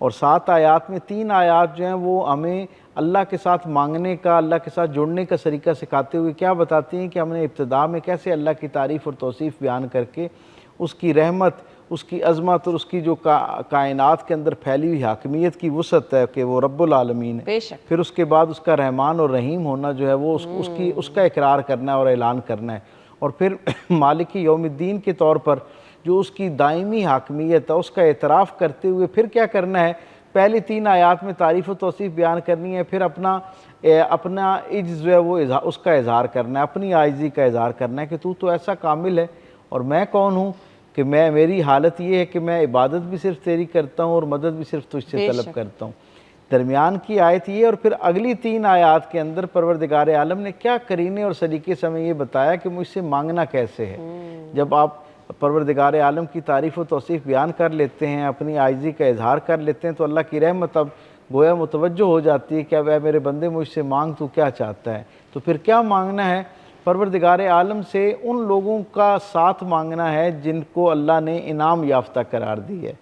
اور 7 آیات میں 3 آیات جو ہیں وہ ہمیں اللہ کے ساتھ مانگنے کا، اللہ کے ساتھ جڑنے کا طریقہ سکھاتے ہوئے کیا بتاتی ہیں کہ ہم نے ابتدا میں کیسے اللہ کی تعریف اور توصیف بیان کر کے اس کی رحمت، اس کی عظمت اور اس کی جو کائنات کے اندر پھیلی ہوئی حاکمیت کی وسعت ہے کہ وہ رب العالمین ہے، بے شک پھر اس کے بعد اس کا رحمان اور رحیم ہونا جو ہے وہ اس کا اقرار کرنا ہے اور اعلان کرنا ہے، اور پھر مالک یوم الدین کے طور پر جو اس کی دائمی حاکمیت ہے اس کا اعتراف کرتے ہوئے پھر کیا کرنا ہے، پہلی 3 آیات میں تعریف و توصیف بیان کرنی ہے، پھر اپنا عجز جو ہے وہ اس کا اظہار کرنا ہے، اپنی عاجزی کا اظہار کرنا ہے کہ تو ایسا کامل ہے اور میں کون ہوں کہ میری حالت یہ ہے کہ میں عبادت بھی صرف تیری کرتا ہوں اور مدد بھی صرف تجھ سے طلب کرتا ہوں۔ درمیان کی آیت یہ، اور پھر اگلی 3 آیات کے اندر پروردگار عالم نے کیا کرینے اور سلیقے سے ہمیں یہ بتایا کہ مجھ سے مانگنا کیسے ہے۔ جب آپ پروردگار عالم کی تعریف و توصیف بیان کر لیتے ہیں، اپنی عاجزی کا اظہار کر لیتے ہیں، تو اللہ کی رحمت اب گویا متوجہ ہو جاتی ہے کہ اب اے میرے بندے مجھ سے مانگ تو کیا چاہتا ہے۔ تو پھر کیا مانگنا ہے؟ پروردگار عالم سے ان لوگوں کا ساتھ مانگنا ہے جن کو اللہ نے انعام یافتہ قرار دی ہے،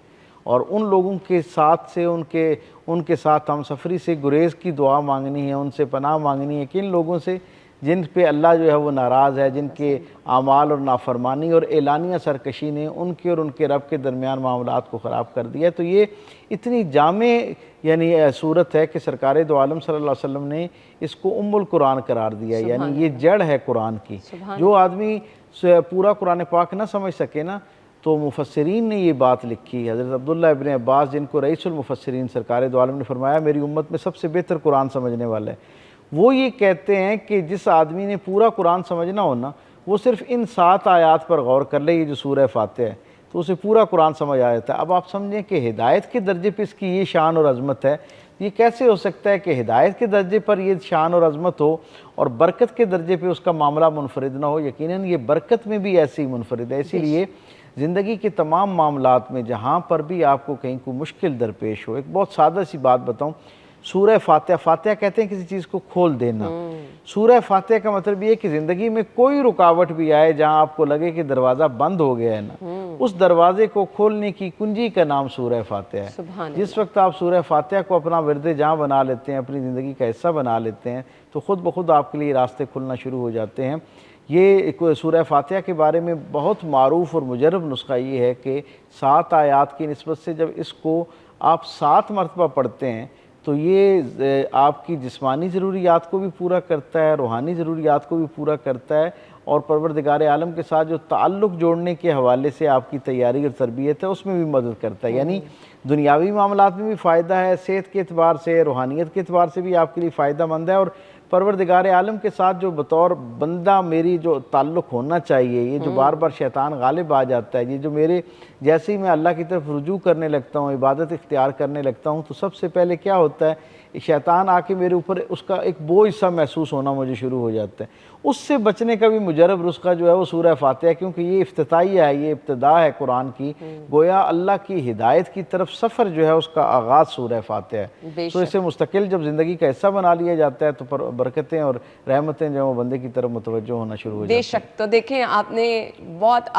اور ان لوگوں کے ساتھ سے ان کے ساتھ ہم سفری سے گریز کی دعا مانگنی ہے، ان سے پناہ مانگنی ہے کہ ان لوگوں سے جن پہ اللہ جو ہے وہ ناراض ہے، جن کے اعمال اور نافرمانی اور اعلانیہ سرکشی نے ان کے اور ان کے رب کے درمیان معاملات کو خراب کر دیا ہے۔ تو یہ اتنی جامع یعنی صورت ہے کہ سرکار دو عالم صلی اللہ علیہ وسلم نے اس کو ام القرآن قرار دیا ہے، یعنی یہ جڑ ہے قرآن کی۔ جو آدمی پورا قرآن پاک نہ سمجھ سکے نا، تو مفسرین نے یہ بات لکھی، حضرت عبداللہ ابن عباس جن کو رئیس المفسرین سرکار دو عالم نے فرمایا میری امت میں سب سے بہتر قرآن سمجھنے والا ہے، وہ یہ کہتے ہیں کہ جس آدمی نے پورا قرآن سمجھنا ہو نا، وہ صرف ان 7 آیات پر غور کر لے، یہ جو سورہ فاتحہ ہے، تو اسے پورا قرآن سمجھ آ جاتا ہے۔ اب آپ سمجھیں کہ ہدایت کے درجے پہ اس کی یہ شان اور عظمت ہے، یہ کیسے ہو سکتا ہے کہ ہدایت کے درجے پر یہ شان اور عظمت ہو اور برکت کے درجے پہ اس کا معاملہ منفرد نہ ہو؟ یقیناً یہ برکت میں بھی ایسی منفرد ہے۔ اسی لیے زندگی کے تمام معاملات میں جہاں پر بھی آپ کو کہیں کوئی مشکل درپیش ہو، ایک بہت سادہ سی بات بتاؤں، سورہ فاتحہ، فاتحہ کہتے ہیں کسی چیز کو کھول دینا۔ سورہ فاتحہ کا مطلب یہ ہے کہ زندگی میں کوئی رکاوٹ بھی آئے، جہاں آپ کو لگے کہ دروازہ بند ہو گیا ہے نا، اس دروازے کو کھولنے کی کنجی کا نام سورہ فاتحہ ہے۔ جس وقت آپ سورہ فاتحہ کو اپنا ورد جاں بنا لیتے ہیں، اپنی زندگی کا حصہ بنا لیتے ہیں، تو خود بخود آپ کے لیے راستے کھلنا شروع ہو جاتے ہیں۔ یہ سورہ فاتحہ کے بارے میں بہت معروف اور مجرب نسخہ یہ ہے کہ 7 آیات کی نسبت سے جب اس کو آپ 7 مرتبہ پڑھتے ہیں تو یہ آپ کی جسمانی ضروریات کو بھی پورا کرتا ہے، روحانی ضروریات کو بھی پورا کرتا ہے، اور پروردگار عالم کے ساتھ جو تعلق جوڑنے کے حوالے سے آپ کی تیاری اور تربیت ہے اس میں بھی مدد کرتا ہے۔ یعنی دنیاوی معاملات میں بھی فائدہ ہے، صحت کے اعتبار سے، روحانیت کے اعتبار سے بھی آپ کے لیے فائدہ مند ہے، اور پروردگار عالم کے ساتھ جو بطور بندہ میری جو تعلق ہونا چاہیے، یہ جو بار بار شیطان غالب آ جاتا ہے، یہ جو میرے جیسے ہی میں اللہ کی طرف رجوع کرنے لگتا ہوں، عبادت اختیار کرنے لگتا ہوں، تو سب سے پہلے کیا ہوتا ہے، شیطان آ کے میرے اوپر اس کا ایک بوجھ سا محسوس ہونا مجھے شروع ہو جاتا ہے۔ اس سے بچنے کا بھی مجرب نسخہ جو ہے وہ سورہ فاتحہ ہے، کیونکہ یہ افتتاحیہ ہے، یہ ابتدا ہے قرآن کی، گویا اللہ کی ہدایت کی طرف سفر جو ہے اس کا آغاز سورہ فاتحہ ہے۔ تو اسے مستقل جب زندگی کا حصہ بنا لیا جاتا ہے تو برکتیں اور رحمتیں جو ہیں وہ بندے کی طرف متوجہ ہونا شروع ہو جاتی ہیں۔ بے شک۔ تو دیکھیں آپ نے بہت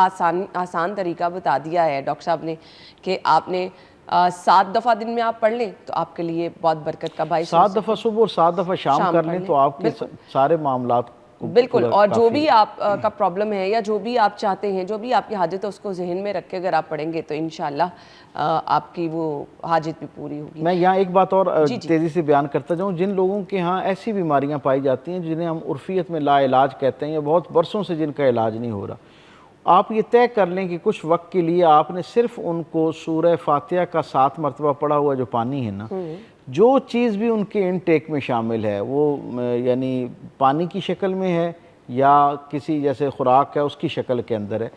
آسان طریقہ بتا دیا ہے ڈاکٹر صاحب نے، کہ آپ نے 7 دفعہ دن میں آپ پڑھ لیں تو آپ کے لیے بہت برکت کا باعث 7 دفعہ صبح اور 7 دفعہ شام کر لیں تو آپ کے سارے معاملات بالکل، اور جو بھی آپ کا پرابلم ہے یا جو بھی آپ چاہتے ہیں، جو بھی آپ کی حاجت ہے، اس کو ذہن میں رکھ کے اگر آپ پڑھیں گے تو انشاءاللہ آپ کی وہ حاجت بھی پوری ہوگی۔ میں یہاں ایک بات اور تیزی سے بیان کرتا جاؤں، جن لوگوں کے ہاں ایسی بیماریاں پائی جاتی ہیں جنہیں ہم عرفیت میں لا علاج کہتے ہیں، یا بہت برسوں سے جن کا علاج نہیں ہو رہا، آپ یہ طے کر لیں کہ کچھ وقت کے لیے آپ نے صرف ان کو سورہ فاتحہ کا 7 مرتبہ پڑھا ہوا جو پانی ہے نا، جو چیز بھی ان کے انٹیک میں شامل ہے، وہ یعنی پانی کی شکل میں ہے یا کسی جیسے خوراک ہے اس کی شکل کے اندر ہے،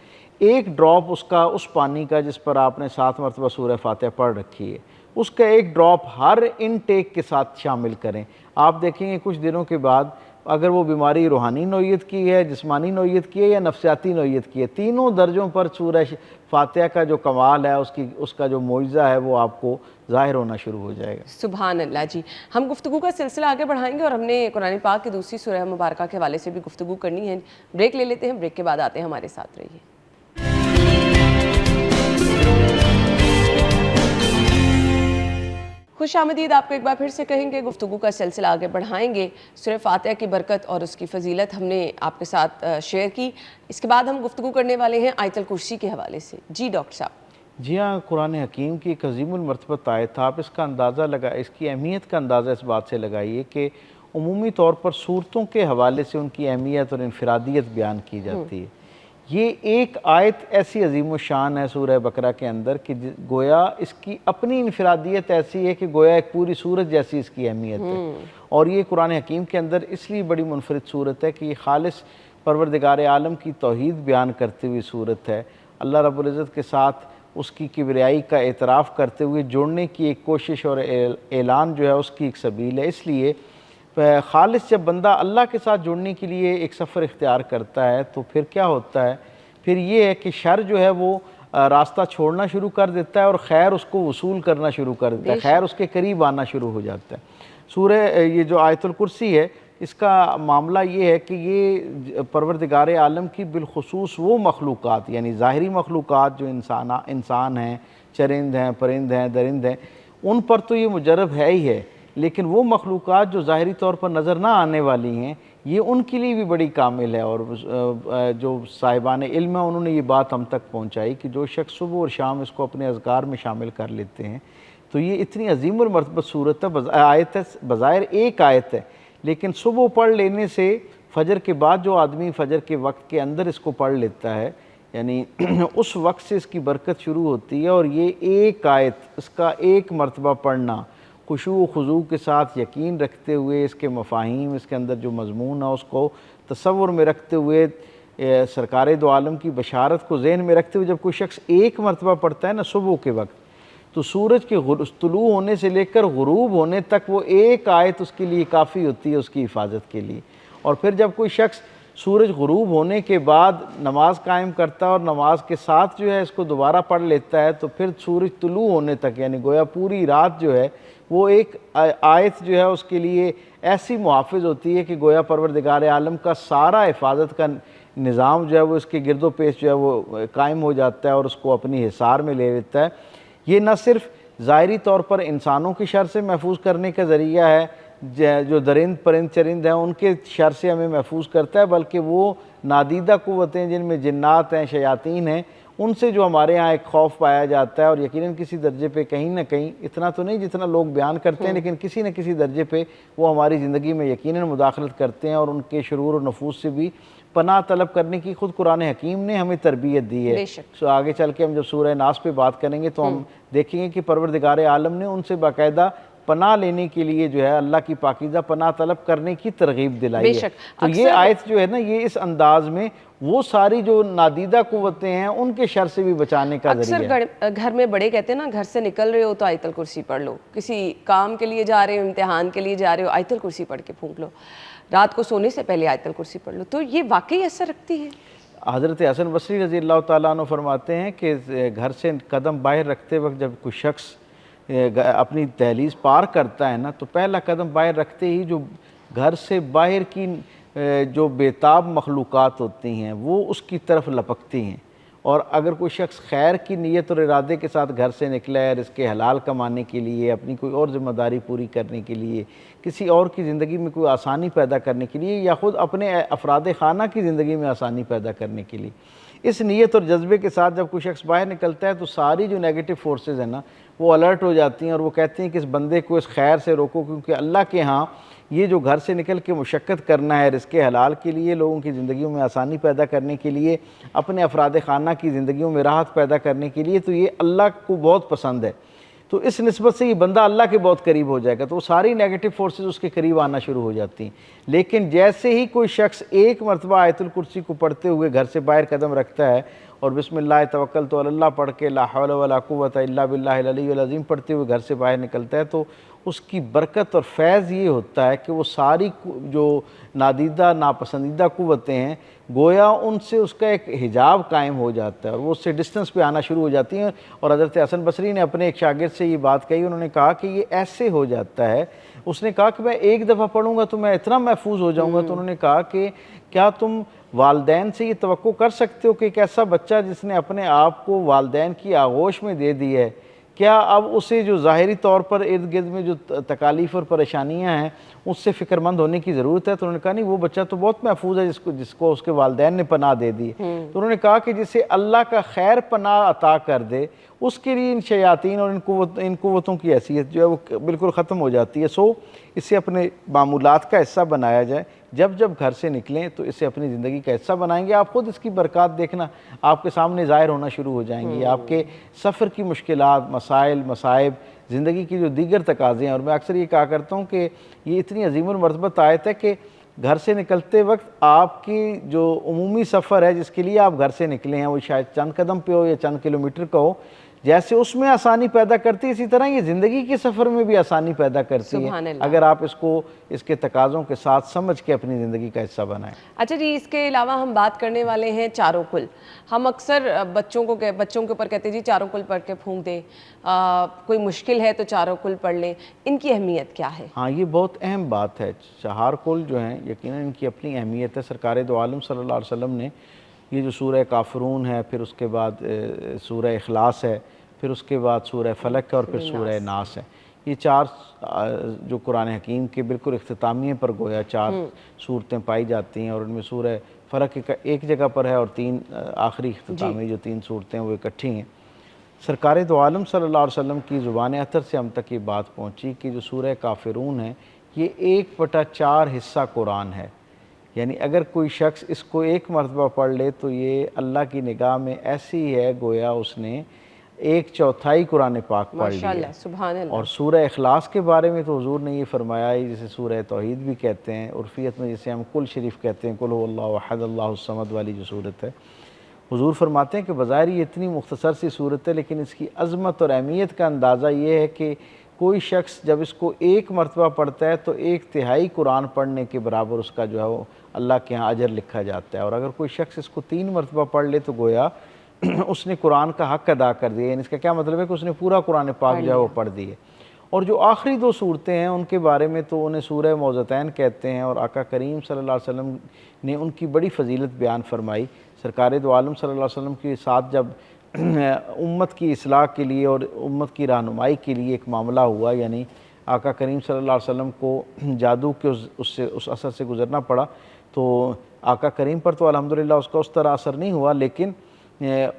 ایک ڈراپ اس پانی کا جس پر آپ نے 7 مرتبہ سورہ فاتحہ پڑھ رکھی ہے، اس کا ایک ڈراپ ہر انٹیک کے ساتھ شامل کریں۔ آپ دیکھیں گے کچھ دنوں کے بعد اگر وہ بیماری روحانی نوعیت کی ہے، جسمانی نوعیت کی ہے یا نفسیاتی نوعیت کی ہے، تینوں درجوں پر سورہ فاتحہ کا جو کمال ہے، اس کا جو معجزہ ہے وہ آپ کو ظاہر ہونا شروع ہو جائے گا۔ سبحان اللہ جی۔ ہم گفتگو کا سلسلہ آگے بڑھائیں گے اور ہم نے قرآن پاک کی دوسری سورہ مبارکہ کے حوالے سے بھی گفتگو کرنی ہے۔ بریک لے لیتے ہیں، بریک کے بعد آتے ہیں، ہمارے ساتھ رہیے۔ خوش آمدید آپ کو ایک بار پھر سے کہیں گے، گفتگو کا سلسلہ آگے بڑھائیں گے۔ سورہ فاتحہ کی برکت اور اس کی فضیلت ہم نے آپ کے ساتھ شیئر کی۔ اس کے بعد ہم گفتگو کرنے والے ہیں آیت الکرسی کے حوالے سے۔ جی ڈاکٹر صاحب۔ جی ہاں، قرآن حکیم کی ایک عظیم المرتبت آیت تھا۔ آپ اس کا اندازہ اس کی اہمیت کا اندازہ اس بات سے لگائیے کہ عمومی طور پر صورتوں کے حوالے سے ان کی اہمیت اور انفرادیت بیان کی جاتی ہے۔ یہ ایک آیت ایسی عظیم الشان ہے سورہ بقرہ کے اندر کہ گویا اس کی اپنی انفرادیت ایسی ہے کہ گویا ایک پوری سورت جیسی اس کی اہمیت ہے۔ اور یہ قرآن حکیم کے اندر اس لیے بڑی منفرد سورت ہے کہ یہ خالص پروردگار عالم کی توحید بیان کرتے ہوئی سورت ہے۔ اللہ رب العزت کے ساتھ اس کی کبریائی کا اعتراف کرتے ہوئے جوڑنے کی ایک کوشش اور اعلان جو ہے اس کی ایک سبیل ہے۔ اس لیے خالص جب بندہ اللہ کے ساتھ جڑنے کے لیے ایک سفر اختیار کرتا ہے تو پھر کیا ہوتا ہے؟ پھر یہ ہے کہ شر جو ہے وہ راستہ چھوڑنا شروع کر دیتا ہے اور خیر اس کو وصول کرنا شروع کر دیتا ہے، خیر اس کے قریب آنا شروع ہو جاتا ہے۔ سورہ یہ جو آیت الکرسی ہے اس کا معاملہ یہ ہے کہ یہ پروردگار عالم کی بالخصوص وہ مخلوقات یعنی ظاہری مخلوقات جو انسان ہیں، چرند ہیں، پرند ہیں، درند ہیں، ان پر تو یہ مجرب ہے ہی ہے، لیکن وہ مخلوقات جو ظاہری طور پر نظر نہ آنے والی ہیں یہ ان کے لیے بھی بڑی کامل ہے۔ اور جو صاحبان علم ہیں انہوں نے یہ بات ہم تک پہنچائی کہ جو شخص صبح اور شام اس کو اپنے اذکار میں شامل کر لیتے ہیں تو یہ اتنی عظیم المرتبت صورت ہے، آیت ہے، بظاہر ایک آیت ہے، لیکن صبح پڑھ لینے سے فجر کے بعد جو آدمی فجر کے وقت کے اندر اس کو پڑھ لیتا ہے یعنی اس وقت سے اس کی برکت شروع ہوتی ہے۔ اور یہ ایک آیت، اس کا ایک مرتبہ پڑھنا خشوع و خضوع کے ساتھ یقین رکھتے ہوئے اس کے مفاہیم، اس کے اندر جو مضمون ہے اس کو تصور میں رکھتے ہوئے، سرکار دو عالم کی بشارت کو ذہن میں رکھتے ہوئے جب کوئی شخص ایک مرتبہ پڑھتا ہے نا صبح کے وقت تو سورج کے طلوع ہونے سے لے کر غروب ہونے تک وہ ایک آیت اس کے لیے کافی ہوتی ہے اس کی حفاظت کے لیے۔ اور پھر جب کوئی شخص سورج غروب ہونے کے بعد نماز قائم کرتا ہے اور نماز کے ساتھ جو ہے اس کو دوبارہ پڑھ لیتا ہے تو پھر سورج طلوع ہونے تک یعنی گویا پوری رات جو ہے وہ ایک آیت جو ہے اس کے لیے ایسی محافظ ہوتی ہے کہ گویا پروردگار عالم کا سارا حفاظت کا نظام جو ہے وہ اس کے گرد و پیش جو ہے وہ قائم ہو جاتا ہے اور اس کو اپنی حصار میں لے لیتا ہے۔ یہ نہ صرف ظاہری طور پر انسانوں کی شر سے محفوظ کرنے کا ذریعہ ہے، جو درند پرند چرند ہیں ان کے شر سے ہمیں محفوظ کرتا ہے، بلکہ وہ نادیدہ قوتیں جن میں جنات ہیں، شیاطین ہیں، ان سے جو ہمارے ہاں ایک خوف پایا جاتا ہے اور یقیناً کسی درجے پہ کہیں نہ کہیں، اتنا تو نہیں جتنا لوگ بیان کرتے ہیں لیکن کسی نہ کسی درجے پہ وہ ہماری زندگی میں یقیناً مداخلت کرتے ہیں اور ان کے شرور و نفوذ سے بھی پناہ طلب کرنے کی خود قرآن حکیم نے ہمیں تربیت دی ہے۔ سو آگے چل کے ہم جب سورہ ناس پہ بات کریں گے تو ہم دیکھیں گے کہ پروردگار عالم نے ان سے باقاعدہ پناہ لینے کے لیے جو ہے اللہ کی پاکیزہ پناہ طلب کرنے کی ترغیب دلائی ہے۔ تو یہ آیت جو ہے نا یہ اس انداز میں وہ ساری جو نادیدہ قوتیں ہیں ان کے شر سے بھی بچانے کا ذریعہ ہے۔ اکثر گھر میں بڑے کہتے ہیں نا گھر سے نکل رہے ہو تو آیت الکرسی پڑھ لو، کسی کام کے لیے جا رہے ہو، امتحان کے لیے جا رہے ہو، آیت الکرسی پڑھ کے پھونک لو، رات کو سونے سے پہلے آیت الکرسی پڑھ لو، تو یہ واقعی اثر رکھتی ہے؟ حضرت حسن بصری رضی اللہ تعالیٰ عنہ فرماتے ہیں کہ گھر سے قدم باہر رکھتے وقت جب کوئی شخص اپنی دہلیز پار کرتا ہے نا تو پہلا قدم باہر رکھتے ہی جو گھر سے باہر کی جو بےتاب مخلوقات ہوتی ہیں وہ اس کی طرف لپکتی ہیں۔ اور اگر کوئی شخص خیر کی نیت اور ارادے کے ساتھ گھر سے نکلا ہے رزق حلال کمانے کے لیے، اپنی کوئی اور ذمہ داری پوری کرنے کے لیے، کسی اور کی زندگی میں کوئی آسانی پیدا کرنے کے لیے یا خود اپنے افراد خانہ کی زندگی میں آسانی پیدا کرنے کے لیے، اس نیت اور جذبے کے ساتھ جب کوئی شخص باہر نکلتا ہے تو ساری جو نیگیٹو فورسز ہیں نا وہ الرٹ ہو جاتی ہیں اور وہ کہتے ہیں کہ اس بندے کو اس خیر سے روکو، کیونکہ اللہ کے ہاں یہ جو گھر سے نکل کے مشقت کرنا ہے رزق حلال کے لیے، لوگوں کی زندگیوں میں آسانی پیدا کرنے کے لیے، اپنے افراد خانہ کی زندگیوں میں راحت پیدا کرنے کے لیے، تو یہ اللہ کو بہت پسند ہے۔ تو اس نسبت سے یہ بندہ اللہ کے بہت قریب ہو جائے گا، تو وہ ساری نیگیٹو فورسز اس کے قریب آنا شروع ہو جاتی ہیں۔ لیکن جیسے ہی کوئی شخص ایک مرتبہ آیت الکرسی کو پڑھتے ہوئے گھر سے باہر قدم رکھتا ہے اور بسم اللہ توکلت علی اللہ پڑھ کے لا حول ولا قوت الا باللہ العلی العظیم پڑھتے ہوئے گھر سے باہر نکلتا ہے تو اس کی برکت اور فیض یہ ہوتا ہے کہ وہ ساری جو نادیدہ ناپسندیدہ قوتیں ہیں گویا ان سے اس کا ایک حجاب قائم ہو جاتا ہے اور وہ اس سے ڈسٹنس پہ آنا شروع ہو جاتی ہیں۔ اور حضرت حسن بصری نے اپنے ایک شاگرد سے یہ بات کہی، انہوں نے کہا کہ یہ ایسے ہو جاتا ہے، اس نے کہا کہ میں ایک دفعہ پڑھوں گا تو میں اتنا محفوظ ہو جاؤں گا، تو انہوں نے کہا کہ کیا تم والدین سے یہ توقع کر سکتے ہو کہ ایک ایسا بچہ جس نے اپنے آپ کو والدین کی آغوش میں دے دی ہے کیا اب اسے جو ظاہری طور پر ارد گرد میں جو تکالیف اور پریشانیاں ہیں اس سے فکر مند ہونے کی ضرورت ہے؟ تو انہوں نے کہا نہیں، وہ بچہ تو بہت محفوظ ہے جس کو اس کے والدین نے پناہ دے دی. تو انہوں نے کہا کہ جسے اللہ کا خیر پناہ عطا کر دے اس کے لیے ان شیاطین اور ان قوتوں کی حیثیت جو ہے وہ بالکل ختم ہو جاتی ہے. سو اسے اپنے معمولات کا حصہ بنایا جائے. جب گھر سے نکلیں تو اسے اپنی زندگی کا حصہ بنائیں گے، آپ خود اس کی برکات دیکھنا آپ کے سامنے ظاہر ہونا شروع ہو جائیں گی. آپ کے سفر کی مشکلات، مسائل، مصائب، زندگی کی جو دیگر تقاضے ہیں، اور میں اکثر یہ کہا کرتا ہوں کہ یہ اتنی عظیم المرتبت آیت ہے کہ گھر سے نکلتے وقت آپ کی جو عمومی سفر ہے جس کے لیے آپ گھر سے نکلے ہیں، وہ شاید چند قدم پہ ہو یا چند کلومیٹر کا ہو، جیسے اس میں آسانی پیدا کرتی ہے اسی طرح یہ زندگی کے سفر میں بھی آسانی پیدا کرتی ہے سبحان اللہ. اگر آپ اس کو اس کے تقاضوں کے ساتھ سمجھ کے اپنی زندگی کا حصہ بنائیں. اچھا جی، اس کے علاوہ ہم بات کرنے والے ہیں چاروں کل. ہم اکثر بچوں کے اوپر کہتے ہیں جی چاروں کل پڑھ کے پھونک دیں، کوئی مشکل ہے تو چاروں کل پڑھ لیں. ان کی اہمیت کیا ہے؟ ہاں، یہ بہت اہم بات ہے. چہار کل جو ہیں یقیناً ان کی اپنی اہمیت ہے. سرکار دو عالم صلی اللہ علیہ وسلم نے یہ جو سورہ کافرون ہے، پھر اس کے بعد سورہ اخلاص ہے، پھر اس کے بعد سورہ فلق ہے، اور پھر سورہ ناس ہے. یہ چار جو قرآن حکیم کے بالکل اختتامیہ پر گویا چار صورتیں پائی جاتی ہیں، اور ان میں سورہ فلق ایک جگہ پر ہے اور تین آخری اختتامی جو تین صورتیں وہ اکٹھی ہیں. سرکار دو عالم صلی اللہ علیہ وسلم کی زبان اطہر سے ہم تک یہ بات پہنچی کہ جو سورہ کافرون ہے یہ 1/4 حصہ قرآن ہے. یعنی اگر کوئی شخص اس کو ایک مرتبہ پڑھ لے تو یہ اللہ کی نگاہ میں ایسی ہے گویا اس نے 1/4 قرآن پاک پڑھ لی ہے. ماشاءاللہ، سبحان اللہ. اور سورہ اخلاص کے بارے میں تو حضور نے یہ فرمایا ہے، جسے سورہ توحید بھی کہتے ہیں، عرفیت میں جسے ہم کل شریف کہتے ہیں، قل هو اللہ احد اللہ الصمد والی جو صورت ہے، حضور فرماتے ہیں کہ بظاہر یہ اتنی مختصر سی صورت ہے لیکن اس کی عظمت اور اہمیت کا اندازہ یہ ہے کہ کوئی شخص جب اس کو ایک مرتبہ پڑھتا ہے تو 1/3 قرآن پڑھنے کے برابر اس کا جو ہے وہ اللہ کے ہاں اجر لکھا جاتا ہے. اور اگر کوئی شخص اس کو 3 مرتبہ پڑھ لے تو گویا اس نے قرآن کا حق ادا کر دیا. یعنی اس کا کیا مطلب ہے کہ اس نے پورا قرآن پاک جو ہے وہ پڑھ دی ہے. اور جو آخری 2 صورتیں ہیں ان کے بارے میں تو انہیں سورہ موعظتین کہتے ہیں، اور آقا کریم صلی اللہ علیہ وسلم نے ان کی بڑی فضیلت بیان فرمائی. سرکار دو عالم صلی اللہ علیہ وسلم کے ساتھ جب امت کی اصلاح کے لیے اور امت کی رہنمائی کے لیے ایک معاملہ ہوا، یعنی آقا کریم صلی اللہ علیہ وسلم کو جادو کے اس اثر سے گزرنا پڑا، تو آقا کریم پر تو الحمدللہ اس کا اس طرح اثر نہیں ہوا، لیکن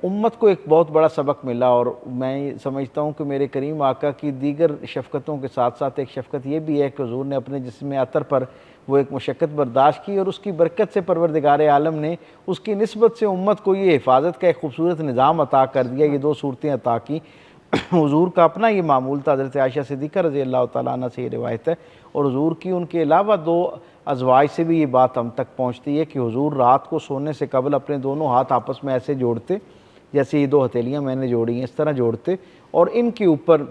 امت کو ایک بہت بڑا سبق ملا. اور میں سمجھتا ہوں کہ میرے کریم آقا کی دیگر شفقتوں کے ساتھ ساتھ ایک شفقت یہ بھی ہے کہ حضور نے اپنے جسم عطر پر وہ ایک مشقت برداشت کی، اور اس کی برکت سے پروردگار عالم نے اس کی نسبت سے امت کو یہ حفاظت کا ایک خوبصورت نظام عطا کر دیا. یہ 2 صورتیں عطا کی. حضور کا اپنا یہ معمول تھا. حضرت عائشہ صدیقہ رضی اللہ تعالیٰ عنہ سے یہ روایت ہے، اور حضور کی ان کے علاوہ 2 ازواج سے بھی یہ بات ہم تک پہنچتی ہے کہ حضور رات کو سونے سے قبل اپنے دونوں ہاتھ آپس میں ایسے جوڑتے، جیسے یہ 2 ہتھیلیاں میں نے جوڑی ہیں اس طرح جوڑتے، اور ان کے اوپر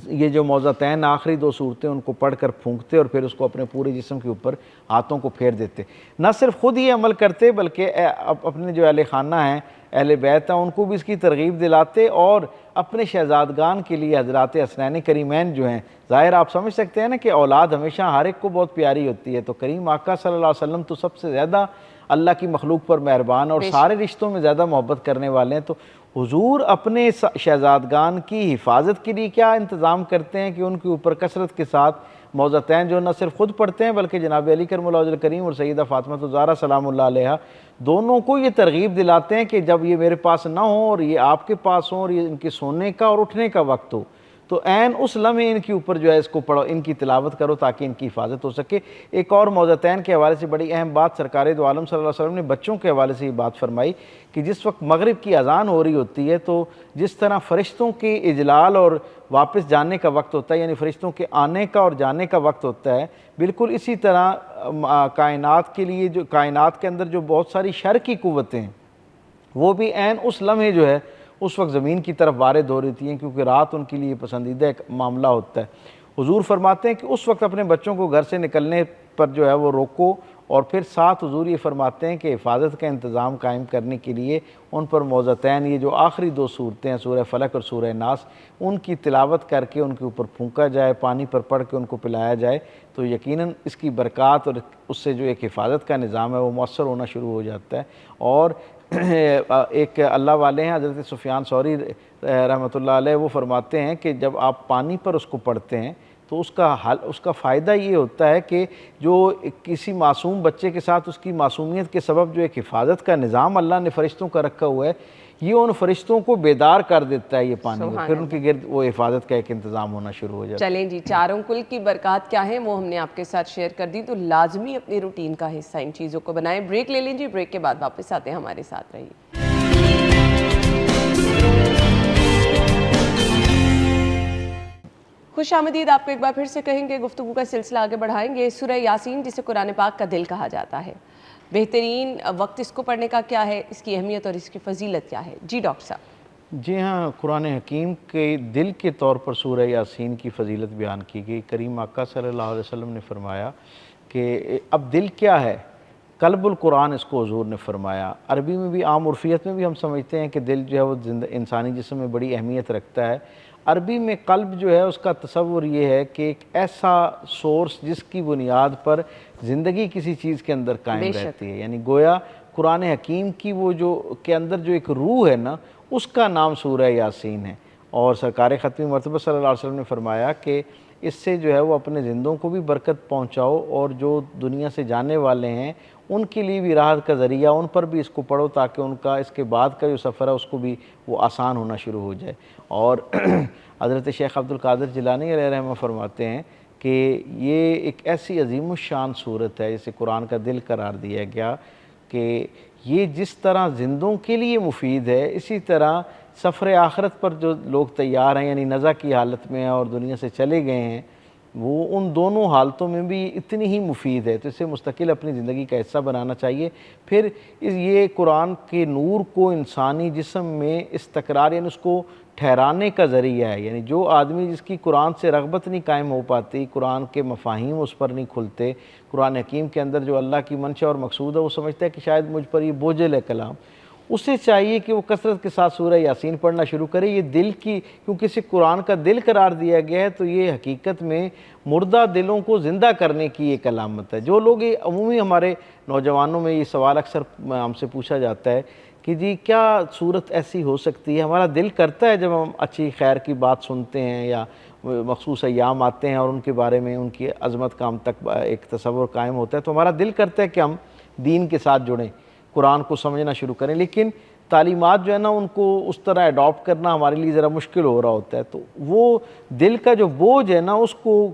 یہ جو موعظتین آخری 2 صورتیں ان کو پڑھ کر پھونکتے، اور پھر اس کو اپنے پورے جسم کے اوپر ہاتھوں کو پھیر دیتے. نہ صرف خود یہ عمل کرتے بلکہ اپنے جو اہل خانہ ہیں، اہل بیت ہیں، ان کو بھی اس کی ترغیب دلاتے، اور اپنے شہزادگان کے لیے حضرات حسنین کریمین جو ہیں، ظاہر آپ سمجھ سکتے ہیں نا کہ اولاد ہمیشہ ہر ایک کو بہت پیاری ہوتی ہے، تو کریم آقا صلی اللہ علیہ وسلم تو سب سے زیادہ اللہ کی مخلوق پر مہربان اور سارے رشتوں میں زیادہ محبت کرنے والے ہیں. تو حضور اپنے شہزادگان کی حفاظت کے لیے کیا انتظام کرتے ہیں کہ ان کے اوپر کثرت کے ساتھ موعظتین جو نہ صرف خود پڑھتے ہیں بلکہ جناب علی کرم اللہ وجہ الکریم اور سیدہ فاطمہ الزہرا سلام اللہ علیہا دونوں کو یہ ترغیب دلاتے ہیں کہ جب یہ میرے پاس نہ ہوں اور یہ آپ کے پاس ہوں، اور یہ ان کے سونے کا اور اٹھنے کا وقت ہو، تو عین اس لمحے ان کے اوپر جو ہے اس کو پڑھو، ان کی تلاوت کرو تاکہ ان کی حفاظت ہو سکے. ایک اور موعظتین کے حوالے سے بڑی اہم بات سرکار دو عالم صلی اللہ علیہ وسلم نے بچوں کے حوالے سے یہ بات فرمائی کہ جس وقت مغرب کی اذان ہو رہی ہوتی ہے تو جس طرح فرشتوں کے اجلال اور واپس جانے کا وقت ہوتا ہے، یعنی فرشتوں کے آنے کا اور جانے کا وقت ہوتا ہے، بالکل اسی طرح کائنات کے لیے جو کائنات کے اندر جو بہت ساری شر کی قوتیں ہیں وہ بھی عین اس لمحے جو ہے اس وقت زمین کی طرف وارد ہو رہی ہیں، کیونکہ رات ان کے لیے پسندیدہ ایک معاملہ ہوتا ہے. حضور فرماتے ہیں کہ اس وقت اپنے بچوں کو گھر سے نکلنے پر جو ہے وہ روکو، اور پھر ساتھ حضور یہ فرماتے ہیں کہ حفاظت کا انتظام قائم کرنے کے لیے ان پر موعظتین، یہ جو آخری 2 صورتیں ہیں سورہ فلق اور سورہ ناس، ان کی تلاوت کر کے ان کے اوپر پھونکا جائے، پانی پر پڑھ کے ان کو پلایا جائے، تو یقیناً اس کی برکات اور اس سے جو ایک حفاظت کا نظام ہے وہ مؤثر ہونا شروع ہو جاتا ہے. اور ایک اللہ والے ہیں حضرت سفیان ثوری رحمۃ اللہ علیہ، وہ فرماتے ہیں کہ جب آپ پانی پر اس کو پڑھتے ہیں تو اس کا فائدہ یہ ہوتا ہے کہ جو کسی معصوم بچے کے ساتھ اس کی معصومیت کے سبب جو ایک حفاظت کا نظام اللہ نے فرشتوں کا رکھا ہوا ہے، یہ ان فرشتوں کو بیدار کر دیتا ہے یہ پانی، پھر ان کے گرد وہ حفاظت کا ایک انتظام ہونا شروع ہو جاتا ہے۔ چلیں جی، چاروں کل کی برکات کیا ہیں وہ ہم نے آپ کے ساتھ شیئر کر دی، تو لازمی اپنی روٹین کا حصہ ان چیزوں کو بنائیں۔ بریک لے لیں جی، بریک کے بعد واپس آتے ہیں، ہمارے ساتھ رہیے۔ خوش آمدید، آپ کو ایک بار پھر سے کہیں گے، گفتگو کا سلسلہ آگے بڑھائیں گے۔ سورہ یاسین جسے قرآن پاک کا دل کہا جاتا ہے، بہترین وقت اس کو پڑھنے کا کیا ہے، اس کی اہمیت اور اس کی فضیلت کیا ہے؟ جی ڈاکٹر صاحب۔ جی ہاں، قرآن حکیم کے دل کے طور پر سورہ یاسین کی فضیلت بیان کی گئی۔ کریم آقا صلی اللہ علیہ وسلم نے فرمایا کہ اب دل کیا ہے؟ قلب القرآن اس کو حضور نے فرمایا۔ عربی میں بھی، عام عرفیت میں بھی ہم سمجھتے ہیں کہ دل جو ہے وہ انسانی جسم میں بڑی اہمیت رکھتا ہے۔ عربی میں قلب جو ہے اس کا تصور یہ ہے کہ ایک ایسا سورس جس کی بنیاد پر زندگی کسی چیز کے اندر قائم رہتی ہے، یعنی گویا قرآن حکیم کی وہ جو کے اندر جو ایک روح ہے نا، اس کا نام سورہ یاسین ہے۔ اور سرکار ختمی مرتبہ صلی اللہ علیہ وسلم نے فرمایا کہ اس سے جو ہے وہ اپنے زندوں کو بھی برکت پہنچاؤ، اور جو دنیا سے جانے والے ہیں ان کے لیے بھی راحت کا ذریعہ، ان پر بھی اس کو پڑھو تاکہ ان کا اس کے بعد کا جو سفر ہے اس کو بھی وہ آسان ہونا شروع ہو جائے۔ اور حضرت شیخ عبد القادر جیلانی علیہ رحمہ فرماتے ہیں کہ یہ ایک ایسی عظیم الشان صورت ہے جسے قرآن کا دل قرار دیا گیا کہ یہ جس طرح زندوں کے لیے مفید ہے، اسی طرح سفر آخرت پر جو لوگ تیار ہیں، یعنی نزع کی حالت میں ہیں اور دنیا سے چلے گئے ہیں، وہ ان دونوں حالتوں میں بھی اتنی ہی مفید ہے، تو اسے مستقل اپنی زندگی کا حصہ بنانا چاہیے۔ پھر یہ قرآن کے نور کو انسانی جسم میں استقرار، یعنی اس کو ٹھہرانے کا ذریعہ ہے، یعنی جو آدمی جس کی قرآن سے رغبت نہیں قائم ہو پاتی، قرآن کے مفاہیم اس پر نہیں کھلتے، قرآن حکیم کے اندر جو اللہ کی منشا اور مقصود ہے وہ سمجھتا ہے کہ شاید مجھ پر یہ بوجھل ہے کلام، اسے چاہیے کہ وہ کثرت کے ساتھ سورہ یاسین پڑھنا شروع کرے۔ یہ دل کی، کیونکہ اسے قرآن کا دل قرار دیا گیا ہے، تو یہ حقیقت میں مردہ دلوں کو زندہ کرنے کی ایک علامت ہے۔ جو لوگ عمومی ہمارے نوجوانوں میں یہ سوال اکثر ہم سے پوچھا جاتا ہے کہ جی کیا صورت ایسی ہو سکتی ہے؟ ہمارا دل کرتا ہے جب ہم اچھی خیر کی بات سنتے ہیں یا مخصوص ایام آتے ہیں اور ان کے بارے میں ان کی عظمت کا ہم تک ایک تصور قائم ہوتا ہے، تو ہمارا دل کرتا ہے کہ ہم دین کے ساتھ جڑیں، قرآن کو سمجھنا شروع کریں، لیکن تعلیمات جو ہے نا ان کو اس طرح اڈاپٹ کرنا ہمارے لیے ذرا مشکل ہو رہا ہوتا ہے۔ تو وہ دل کا جو بوجھ ہے نا، اس کو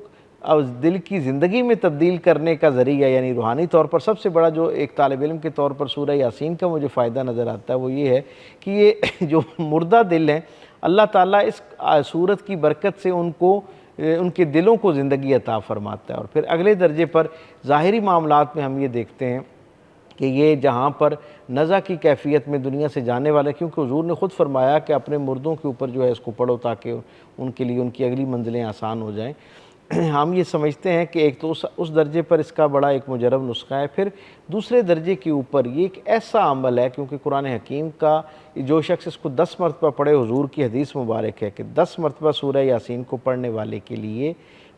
دل کی زندگی میں تبدیل کرنے کا ذریعہ، یعنی روحانی طور پر سب سے بڑا جو ایک طالب علم کے طور پر سورہ یاسین کا مجھے فائدہ نظر آتا ہے وہ یہ ہے کہ یہ جو مردہ دل ہیں، اللہ تعالیٰ اس سورت کی برکت سے ان کے دلوں کو زندگی عطا فرماتا ہے۔ اور پھر اگلے درجے پر ظاہری معاملات میں ہم یہ دیکھتے ہیں کہ یہ جہاں پر نزع کی کیفیت میں دنیا سے جانے والے، کیونکہ حضور نے خود فرمایا کہ اپنے مردوں کے اوپر جو ہے اس کو پڑھو تاکہ ان کے لیے ان کی اگلی منزلیں آسان ہو جائیں۔ ہم یہ سمجھتے ہیں کہ ایک تو اس درجے پر اس کا بڑا ایک مجرب نسخہ ہے، پھر دوسرے درجے کے اوپر یہ ایک ایسا عمل ہے، کیونکہ قرآن حکیم کا جو شخص اس کو 10 مرتبہ پڑھے، حضور کی حدیث مبارک ہے کہ 10 مرتبہ سورہ یاسین کو پڑھنے والے کے لیے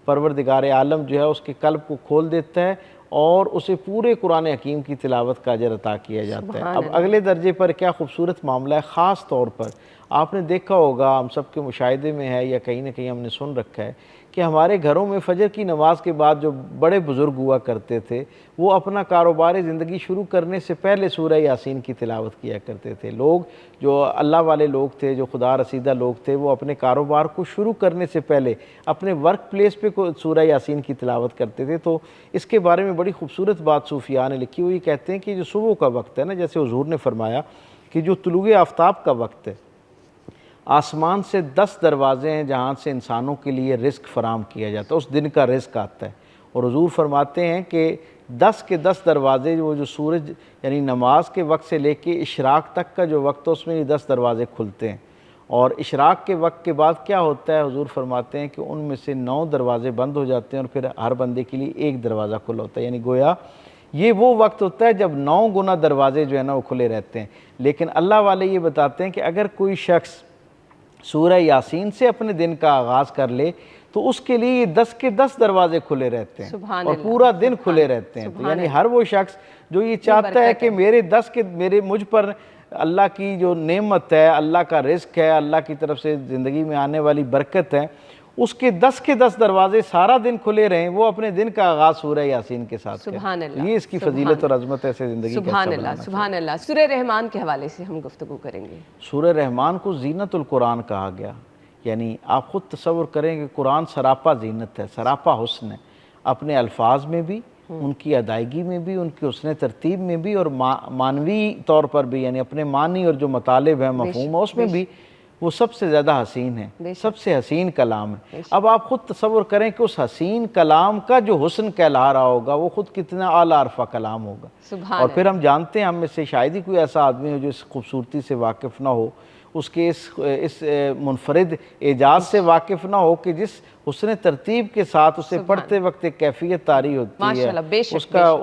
پروردگار عالم جو ہے اس کے قلب کو کھول دیتا ہے اور اسے پورے قرآن حکیم کی تلاوت کا اجر عطا کیا جاتا ہے۔ اب اگلے درجے پر کیا خوبصورت معاملہ ہے، خاص طور پر آپ نے دیکھا ہوگا، ہم سب کے مشاہدے میں ہے یا کہیں نہ کہیں ہم نے سن رکھا ہے کہ ہمارے گھروں میں فجر کی نماز کے بعد جو بڑے بزرگ ہوا کرتے تھے وہ اپنا کاروبار زندگی شروع کرنے سے پہلے سورہ یاسین کی تلاوت کیا کرتے تھے۔ لوگ جو اللہ والے لوگ تھے، جو خدا رسیدہ لوگ تھے، وہ اپنے کاروبار کو شروع کرنے سے پہلے اپنے ورک پلیس پہ سورہ یاسین کی تلاوت کرتے تھے۔ تو اس کے بارے میں بڑی خوبصورت بات صوفیاء نے لکھی ہوئی، کہتے ہیں کہ جو صبح کا وقت ہے نا، جیسے حضور نے فرمایا کہ جو طلوع آفتاب کا وقت ہے، آسمان سے 10 دروازے ہیں جہاں سے انسانوں کے لیے رزق فراہم کیا جاتا ہے، اس دن کا رزق آتا ہے۔ اور حضور فرماتے ہیں کہ 10 کے 10 دروازے وہ جو سورج یعنی نماز کے وقت سے لے کے اشراق تک کا جو وقت ہے اس میں یہ 10 دروازے کھلتے ہیں، اور اشراق کے وقت کے بعد کیا ہوتا ہے، حضور فرماتے ہیں کہ ان میں سے 9 دروازے بند ہو جاتے ہیں اور پھر ہر بندے کے لیے ایک دروازہ کھلا ہوتا ہے، یعنی گویا یہ وہ وقت ہوتا ہے جب 9 گنا دروازے جو ہے نا وہ کھلے رہتے ہیں۔ لیکن اللہ والے یہ بتاتے ہیں کہ اگر کوئی شخص سورہ یاسین سے اپنے دن کا آغاز کر لے تو اس کے لیے یہ 10 کے 10 دروازے کھلے رہتے ہیں اور پورا دن کھلے رہتے ہیں۔ تو یعنی ہر وہ شخص جو یہ چاہتا ہے کہ میرے مجھ پر اللہ کی جو نعمت ہے، اللہ کا رزق ہے، اللہ کی طرف سے زندگی میں آنے والی برکت ہے، اس کے 10 دروازے سارا دن کھلے رہیں، وہ اپنے دن کا آغاز سورہ یاسین کے ساتھ کریں۔ سبحان اللہ، یہ اس کی فضیلت اور عظمت ہے، ایسے زندگی کا حصہ سبحان اللہ، بنانا چاہیے۔ سبحان اللہ۔ سورہ رحمان کے حوالے سے ہم گفتگو کریں گے۔ سورہ رحمان کو زینت القرآن کہا گیا، یعنی آپ خود تصور کریں کہ قرآن سراپا زینت ہے، سراپا حسن ہے، اپنے الفاظ میں بھی، ان کی ادائیگی میں بھی، ان کی حسن ترتیب میں بھی، اور معنوی طور پر بھی، یعنی اپنے معنی اور جو مطالب ہیں، مفہوم ہے، اس میں بھی وہ سب سے زیادہ حسین ہے، سب سے حسین کلام ہے۔ اب آپ خود تصور کریں کہ اس حسین کلام کا جو حسن کہلا رہا ہوگا وہ خود کتنا اعلیٰ عرفہ کلام ہوگا۔ سبحان اور پھر ہم جانتے ہیں، ہم میں سے شاید ہی کوئی ایسا آدمی ہو جو اس خوبصورتی سے واقف نہ ہو، اس کے اس منفرد اعجاز سے واقف نہ ہو کہ جس حسن ترتیب کے ساتھ اسے پڑھتے وقت ایک کیفیت طاری ہوتی ہے،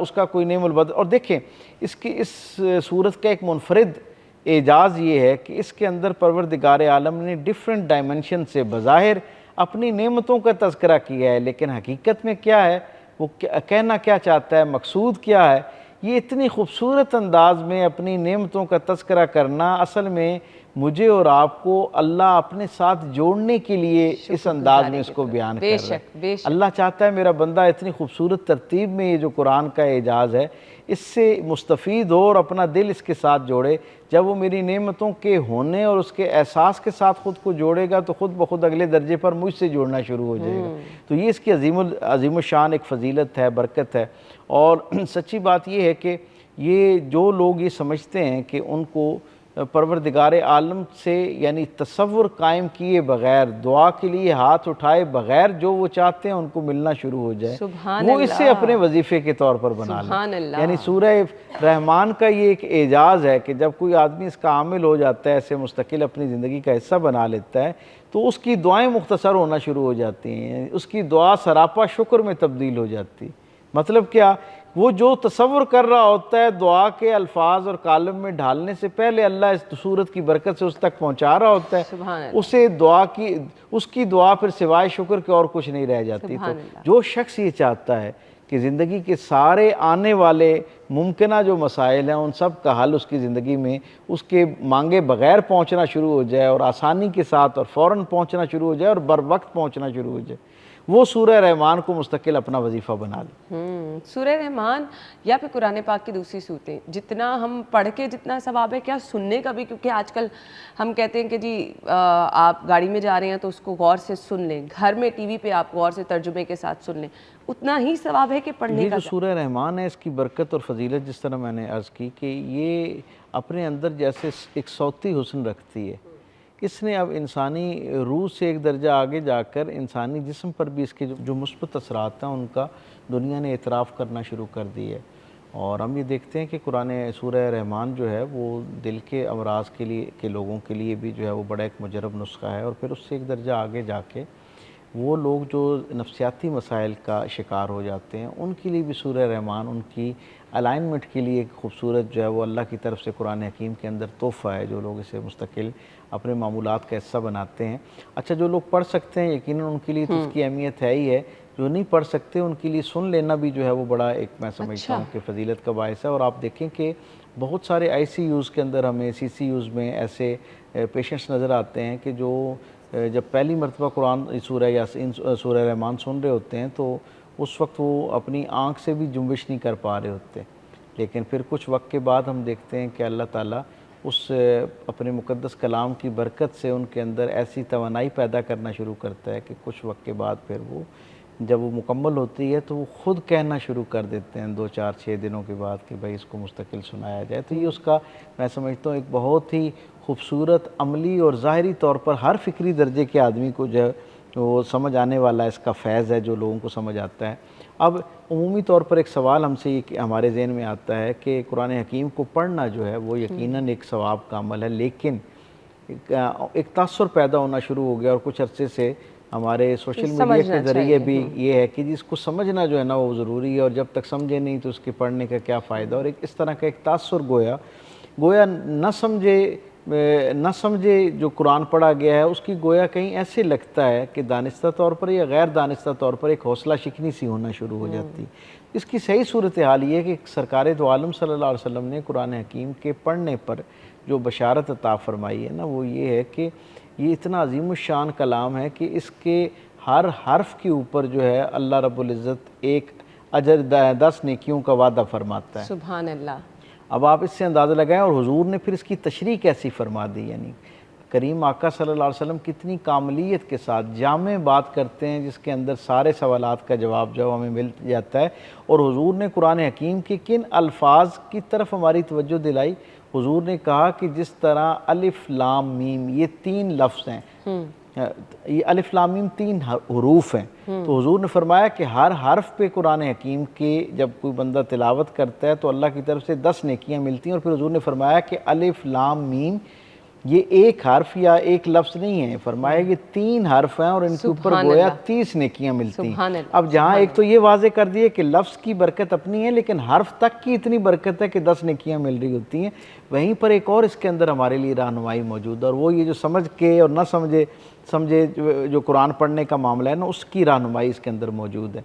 اس کا کوئی نعم البدل۔ اور دیکھیں اس سورت کا ایک منفرد اعجاز یہ ہے کہ اس کے اندر پروردگار عالم نے ڈیفرنٹ ڈائمنشن سے بظاہر اپنی نعمتوں کا تذکرہ کیا ہے، لیکن حقیقت میں کیا ہے، وہ کہنا کیا چاہتا ہے، مقصود کیا ہے، یہ اتنی خوبصورت انداز میں اپنی نعمتوں کا تذکرہ کرنا اصل میں مجھے اور آپ کو اللہ اپنے ساتھ جوڑنے کے لیے اس انداز میں اس کو بیان کر رہا ہے۔ اللہ چاہتا ہے میرا بندہ اتنی خوبصورت ترتیب میں یہ جو قرآن کا اعجاز ہے اس سے مستفید ہو اور اپنا دل اس کے ساتھ جوڑے۔ جب وہ میری نعمتوں کے ہونے اور اس کے احساس کے ساتھ خود کو جوڑے گا تو خود بخود اگلے درجے پر مجھ سے جوڑنا شروع ہو جائے گا۔ تو یہ اس کی عظیم الشان ایک فضیلت ہے، برکت ہے۔ اور سچی بات یہ ہے کہ یہ جو لوگ یہ سمجھتے ہیں کہ ان کو پروردگار عالم سے یعنی تصور قائم کیے بغیر، دعا کے لیے ہاتھ اٹھائے بغیر جو وہ چاہتے ہیں ان کو ملنا شروع ہو جائے، وہ اسے اپنے وظیفے کے طور پر بنا لیں۔ یعنی سورہ رحمان کا یہ ایک اعجاز ہے کہ جب کوئی آدمی اس کا عامل ہو جاتا ہے، اسے مستقل اپنی زندگی کا حصہ بنا لیتا ہے تو اس کی دعائیں مختصر ہونا شروع ہو جاتی ہیں، اس کی دعا سراپا شکر میں تبدیل ہو جاتی۔ مطلب کیا، وہ جو تصور کر رہا ہوتا ہے دعا کے الفاظ اور کالم میں ڈھالنے سے پہلے اللہ اس صورت کی برکت سے اس تک پہنچا رہا ہوتا ہے، اسے اس کی دعا پھر سوائے شکر کے اور کچھ نہیں رہ جاتی۔ تو جو شخص یہ چاہتا ہے کہ زندگی کے سارے آنے والے ممکنہ جو مسائل ہیں ان سب کا حل اس کی زندگی میں اس کے مانگے بغیر پہنچنا شروع ہو جائے اور آسانی کے ساتھ اور فوراً پہنچنا شروع ہو جائے اور بر وقت پہنچنا شروع ہو جائے، وہ سورہ رحمان کو مستقل اپنا وظیفہ بنا لے۔ سورہ رحمان یا پھر قرآن پاک کی دوسری صورتیں، جتنا ہم پڑھ کے جتنا ثواب ہے، کیا سننے کا بھی؟ کیونکہ آج کل ہم کہتے ہیں کہ جی آپ گاڑی میں جا رہے ہیں تو اس کو غور سے سن لیں، گھر میں ٹی وی پہ آپ غور سے ترجمے کے ساتھ سن لیں، اتنا ہی ثواب ہے کہ پڑھنے کا؟ یہ جو سورہ رحمان ہے اس کی برکت اور فضیلت جس طرح میں نے عرض کی کہ یہ اپنے اندر جیسے ایک صوتی حسن رکھتی ہے، اس نے اب انسانی روح سے ایک درجہ آگے جا کر انسانی جسم پر بھی اس کے جو مثبت اثرات ہیں ان کا دنیا نے اعتراف کرنا شروع کر دی ہے۔ اور ہم یہ دیکھتے ہیں کہ سورہ رحمان جو ہے وہ دل کے امراض کے لوگوں کے لیے بھی جو ہے وہ بڑا ایک مجرب نسخہ ہے، اور پھر اس سے ایک درجہ آگے جا کے وہ لوگ جو نفسیاتی مسائل کا شکار ہو جاتے ہیں ان کے لیے بھی سورہ رحمان ان کی الائنمنٹ کے لیے ایک خوبصورت جو ہے وہ اللہ کی طرف سے قرآن حکیم کے اندر تحفہ ہے، جو لوگ اسے مستقل اپنے معمولات کا حصہ بناتے ہیں۔ اچھا، جو لوگ پڑھ سکتے ہیں یقیناً ان کے لیے تو اس کی اہمیت ہے ہی ہے، جو نہیں پڑھ سکتے ان کے لیے سن لینا بھی جو ہے وہ بڑا ایک میں سمجھتا ہوں کہ فضیلت کا باعث ہے۔ اور آپ دیکھیں کہ بہت سارے ICUs کے اندر ہمیں CCUs میں ایسے پیشنٹس نظر آتے ہیں کہ جو جب پہلی مرتبہ قرآن سورہ رحمان سن رہے ہوتے ہیں تو اس وقت وہ اپنی آنکھ سے بھی جنبش نہیں کر پا رہے ہوتے، لیکن پھر کچھ وقت کے بعد ہم دیکھتے ہیں کہ اللہ تعالیٰ اس اپنے مقدس کلام کی برکت سے ان کے اندر ایسی توانائی پیدا کرنا شروع کرتا ہے کہ کچھ وقت کے بعد پھر وہ جب وہ مکمل ہوتی ہے تو وہ خود کہنا شروع کر دیتے ہیں 2 4 6 دنوں کے بعد کہ بھائی اس کو مستقل سنایا جائے۔ تو یہ اس کا میں سمجھتا ہوں ایک بہت ہی خوبصورت عملی اور ظاہری طور پر ہر فکری درجے کے آدمی کو جو ہے وہ سمجھ آنے والا اس کا فیض ہے جو لوگوں کو سمجھ آتا ہے۔ اب عمومی طور پر ایک سوال ہم سے یہ ہمارے ذہن میں آتا ہے کہ قرآن حکیم کو پڑھنا جو ہے وہ یقیناً ایک ثواب کا عمل ہے، لیکن ایک تاثر پیدا ہونا شروع ہو گیا اور کچھ عرصے سے ہمارے سوشل میڈیا کے ذریعے بھی یہ ہے کہ جس کو سمجھنا جو ہے نا وہ ضروری ہے، اور جب تک سمجھے نہیں تو اس کے پڑھنے کا کیا فائدہ، اور ایک اس طرح کا ایک تاثر گویا نہ سمجھے جو قرآن پڑھا گیا ہے اس کی گویا کہیں ایسے لگتا ہے کہ دانستہ طور پر یا غیر دانستہ طور پر ایک حوصلہ شکنی سی ہونا شروع ہو جاتی۔ اس کی صحیح صورتحال یہ ہے کہ سرکار دو عالم صلی اللہ علیہ وسلم نے قرآن حکیم کے پڑھنے پر جو بشارت عطا فرمائی ہے نا وہ یہ ہے کہ یہ اتنا عظیم الشان کلام ہے کہ اس کے ہر حرف کے اوپر جو ہے اللہ رب العزت ایک اجر 10 نیکیوں کا وعدہ فرماتا ہے۔ سبحان اللہ۔ اب آپ اس سے اندازہ لگائیں، اور حضور نے پھر اس کی تشریح کیسی فرما دی، یعنی کریم آقا صلی اللہ علیہ وسلم کتنی کاملیت کے ساتھ جامع بات کرتے ہیں جس کے اندر سارے سوالات کا جواب جو ہمیں مل جاتا ہے۔ اور حضور نے قرآن حکیم کے کن الفاظ کی طرف ہماری توجہ دلائی؟ حضور نے کہا کہ جس طرح الف لام میم یہ 3 لفظ ہیں، یہ الف لام میم 3 حروف ہیں، تو حضور نے فرمایا کہ ہر حرف پہ قرآن حکیم کے جب کوئی بندہ تلاوت کرتا ہے تو اللہ کی طرف سے 10 نیکیاں ملتی ہیں۔ اور پھر حضور نے فرمایا کہ الف لام میم یہ ایک حرف یا ایک لفظ نہیں ہے، فرمایا یہ 3 حرف ہیں اور ان کے اوپر گویا 30 نیکیاں ملتی ہیں۔ اب جہاں ایک تو یہ واضح کر دیے کہ لفظ کی برکت اپنی ہے، لیکن حرف تک کی اتنی برکت ہے کہ 10 نیکیاں مل رہی ہوتی ہیں، وہیں پر ایک اور اس کے اندر ہمارے لیے رہنمائی موجود ہے، اور وہ یہ جو سمجھ کے اور نہ سمجھے جو قرآن پڑھنے کا معاملہ ہے نا، اس کی رہنمائی اس کے اندر موجود ہے۔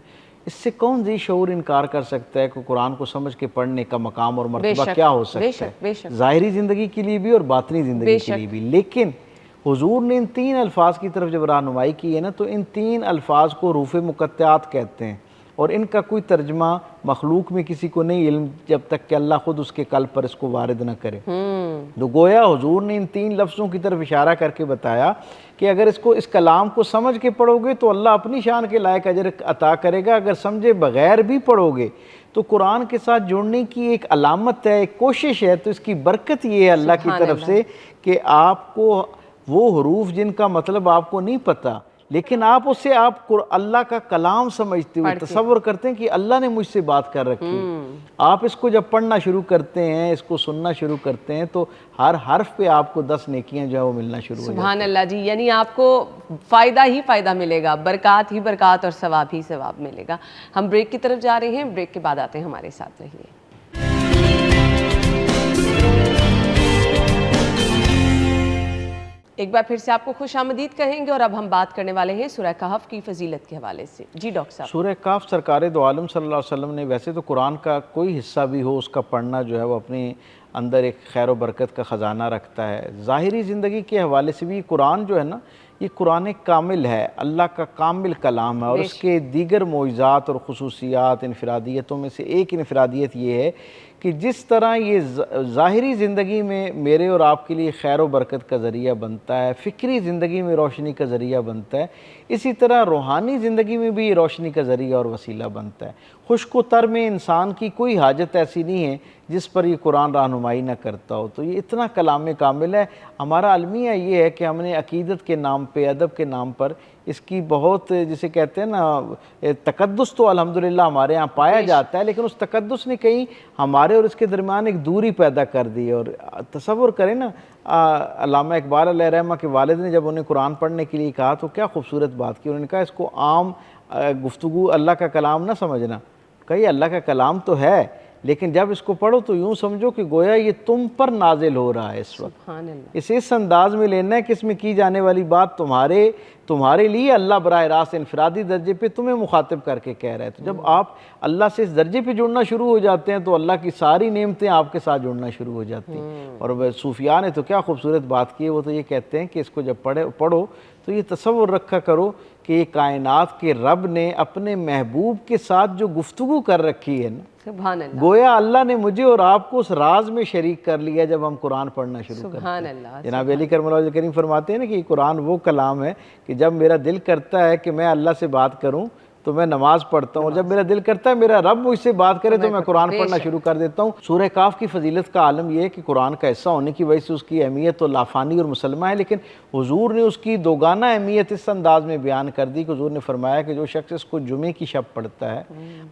اس سے کون ذی شعور انکار کر سکتا ہے کہ قرآن کو سمجھ کے پڑھنے کا مقام اور مرتبہ کیا ہو سکتا ہے، ظاہری زندگی کے لیے بھی اور باطنی زندگی کے لیے بھی۔ لیکن حضور نے ان 3 الفاظ کی طرف جب رہنمائی کی ہے نا، تو ان 3 الفاظ کو حروف مقطعات کہتے ہیں، اور ان کا کوئی ترجمہ مخلوق میں کسی کو نہیں علم جب تک کہ اللہ خود اس کے قلب پر اس کو وارد نہ کرے۔ تو گویا حضور نے ان 3 لفظوں کی طرف اشارہ کر کے بتایا کہ اگر اس کلام کو سمجھ کے پڑھو گے تو اللہ اپنی شان کے لائق اجر عطا کرے گا، اگر سمجھے بغیر بھی پڑھو گے تو قرآن کے ساتھ جڑنے کی ایک علامت ہے، ایک کوشش ہے، تو اس کی برکت یہ ہے اللہ کی طرف سے کہ آپ کو وہ حروف جن کا مطلب آپ کو نہیں پتہ، لیکن آپ اسے اللہ کا کلام سمجھتے ہوئے تصور کرتے ہیں کہ اللہ نے مجھ سے بات کر رکھی، آپ اس کو جب پڑھنا شروع کرتے ہیں، اس کو سننا شروع کرتے ہیں، تو ہر حرف پہ آپ کو 10 نیکیاں جو ہے وہ ملنا شروع ہو جاتی ہیں۔ سبحان اللہ جی، یعنی آپ کو فائدہ ہی فائدہ ملے گا، برکات ہی برکات اور ثواب ہی ثواب ملے گا۔ ہم بریک کی طرف جا رہے ہیں، بریک کے بعد آتے ہیں، ہمارے ساتھ رہیے۔ ایک بار پھر سے آپ کو خوش آمدید کہیں گے، اور اب ہم بات کرنے والے ہیں سورہ کہف کی فضیلت کے حوالے سے۔ جی ڈاکٹر صاحب۔ سورہ کہف سرکار دو عالم صلی اللہ علیہ وسلم نے، ویسے تو قرآن کا کوئی حصہ بھی ہو اس کا پڑھنا جو ہے وہ اپنے اندر ایک خیر و برکت کا خزانہ رکھتا ہے۔ ظاہری زندگی کے حوالے سے بھی قرآن جو ہے نا، یہ قرآن کامل ہے، اللہ کا کامل کلام ہے، اور اس کے دیگر معجزات اور خصوصیات انفرادیتوں میں سے ایک انفرادیت یہ ہے کہ جس طرح یہ ظاہری زندگی میں میرے اور آپ کے لیے خیر و برکت کا ذریعہ بنتا ہے، فکری زندگی میں روشنی کا ذریعہ بنتا ہے، اسی طرح روحانی زندگی میں بھی یہ روشنی کا ذریعہ اور وسیلہ بنتا ہے۔ خشک و تر میں انسان کی کوئی حاجت ایسی نہیں ہے جس پر یہ قرآن رہنمائی نہ کرتا ہو، تو یہ اتنا کلام کامل ہے۔ ہمارا المیہ یہ ہے کہ ہم نے عقیدت کے نام پہ، ادب کے نام پر اس کی بہت، جسے کہتے ہیں نا، تقدس تو الحمدللہ ہمارے ہاں پایا جاتا ہے، لیکن اس تقدس نے کہیں ہمارے اور اس کے درمیان ایک دوری پیدا کر دی۔ اور تصور کریں نا، علامہ اقبال علیہ رحمہ کے والد نے جب انہیں قرآن پڑھنے کے لیے کہا تو کیا خوبصورت بات کی، انہوں نے کہا اس کو عام گفتگو اللہ کا کلام نہ سمجھنا، کہ یہ اللہ کا کلام تو ہے، لیکن جب اس کو پڑھو تو یوں سمجھو کہ گویا یہ تم پر نازل ہو رہا ہے اس وقت۔ اس انداز میں لینا ہے کہ اس میں کی جانے والی بات تمہارے لیے اللہ براہ راست انفرادی درجے پہ تمہیں مخاطب کر کے کہہ رہا ہے۔ تو جب آپ اللہ سے اس درجے پہ جڑنا شروع ہو جاتے ہیں تو اللہ کی ساری نعمتیں آپ کے ساتھ جڑنا شروع ہو جاتی ہیں۔ اور صوفیاء نے تو کیا خوبصورت بات کی ہے، وہ تو یہ کہتے ہیں کہ اس کو جب پڑھو تو یہ تصور رکھا کرو کہ یہ کائنات کے رب نے اپنے محبوب کے ساتھ جو گفتگو کر رکھی ہے نا، سبحان اللہ، گویا اللہ نے مجھے اور آپ کو اس راز میں شریک کر لیا جب ہم قرآن پڑھنا شروع کرتے ہیں۔ سبحان اللہ۔ جناب علی کرم اللہ کریم فرماتے ہیں نا کہ یہ قرآن وہ کلام ہے کہ جب میرا دل کرتا ہے کہ میں اللہ سے بات کروں تو میں نماز پڑھتا ہوں، اور جب میرا دل کرتا ہے میرا رب مجھ سے بات کرے تو میں قرآن پڑھنا شروع کر دیتا ہوں۔ سورہ کہف کی فضیلت کا عالم یہ ہے کہ قرآن کا حصہ ہونے کی وجہ سے اس کی اہمیت تو لافانی اور مسلمہ ہے، لیکن حضور نے اس کی دوگانہ اہمیت اس انداز میں بیان کر دی کہ حضور نے فرمایا کہ جو شخص اس کو جمعے کی شب پڑھتا ہے،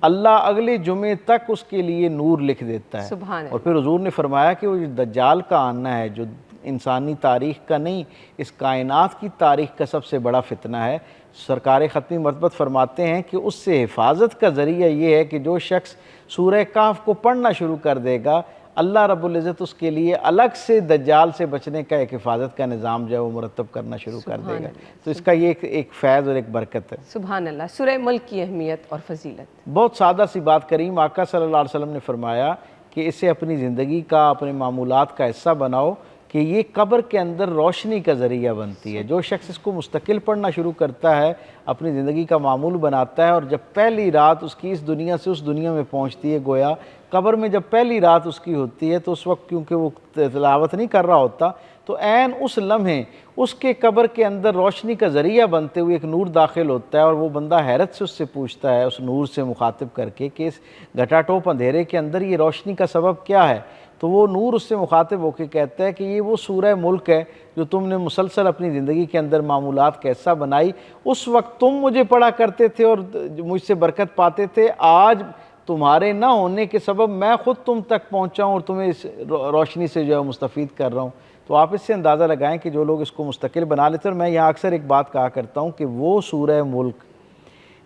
اللہ اگلے جمعے تک اس کے لیے نور لکھ دیتا ہے۔ اور پھر حضور نے فرمایا کہ وہ جو دجال کا آنا ہے، جو انسانی تاریخ کا نہیں، اس کائنات کی تاریخ کا سب سے بڑا فتنہ ہے، سرکار ختمی مرتبت فرماتے ہیں کہ اس سے حفاظت کا ذریعہ یہ ہے کہ جو شخص سورہ کہف کو پڑھنا شروع کر دے گا، اللہ رب العزت اس کے لیے الگ سے دجال سے بچنے کا ایک حفاظت کا نظام جو ہے وہ مرتب کرنا شروع کر دے گا۔ تو اس کا یہ ایک فیض اور ایک برکت ہے۔ سبحان اللہ۔ سورہ ملک کی اہمیت اور فضیلت، بہت سادہ سی بات کریم آقا صلی اللہ علیہ وسلم نے فرمایا کہ اسے اپنی زندگی کا، اپنے معمولات کا حصہ بناؤ، کہ یہ قبر کے اندر روشنی کا ذریعہ بنتی ہے. جو شخص اس کو مستقل پڑھنا شروع کرتا ہے اپنی زندگی کا معمول بناتا ہے, اور جب پہلی رات اس کی اس دنیا سے اس دنیا میں پہنچتی ہے, گویا قبر میں جب پہلی رات اس کی ہوتی ہے تو اس وقت کیونکہ وہ تلاوت نہیں کر رہا ہوتا, تو عین اس لمحے اس کے قبر کے اندر روشنی کا ذریعہ بنتے ہوئے ایک نور داخل ہوتا ہے, اور وہ بندہ حیرت سے اس سے پوچھتا ہے, اس نور سے مخاطب کر کے, کہ اس گھٹا ٹوپ اندھیرے کے اندر یہ روشنی کا سبب کیا ہے؟ تو وہ نور اس سے مخاطب ہو کے کہتا ہے کہ یہ وہ سورہ ملک ہے جو تم نے مسلسل اپنی زندگی کے اندر معمولات کا حصہ بنائی. اس وقت تم مجھے پڑھا کرتے تھے اور مجھ سے برکت پاتے تھے, آج تمہارے نہ ہونے کے سبب میں خود تم تک پہنچا ہوں اور تمہیں اس روشنی سے جو ہے مستفید کر رہا ہوں. تو آپ اس سے اندازہ لگائیں کہ جو لوگ اس کو مستقل بنا لیتے ہیں, اور میں یہاں اکثر ایک بات کہا کرتا ہوں کہ وہ سورہ ملک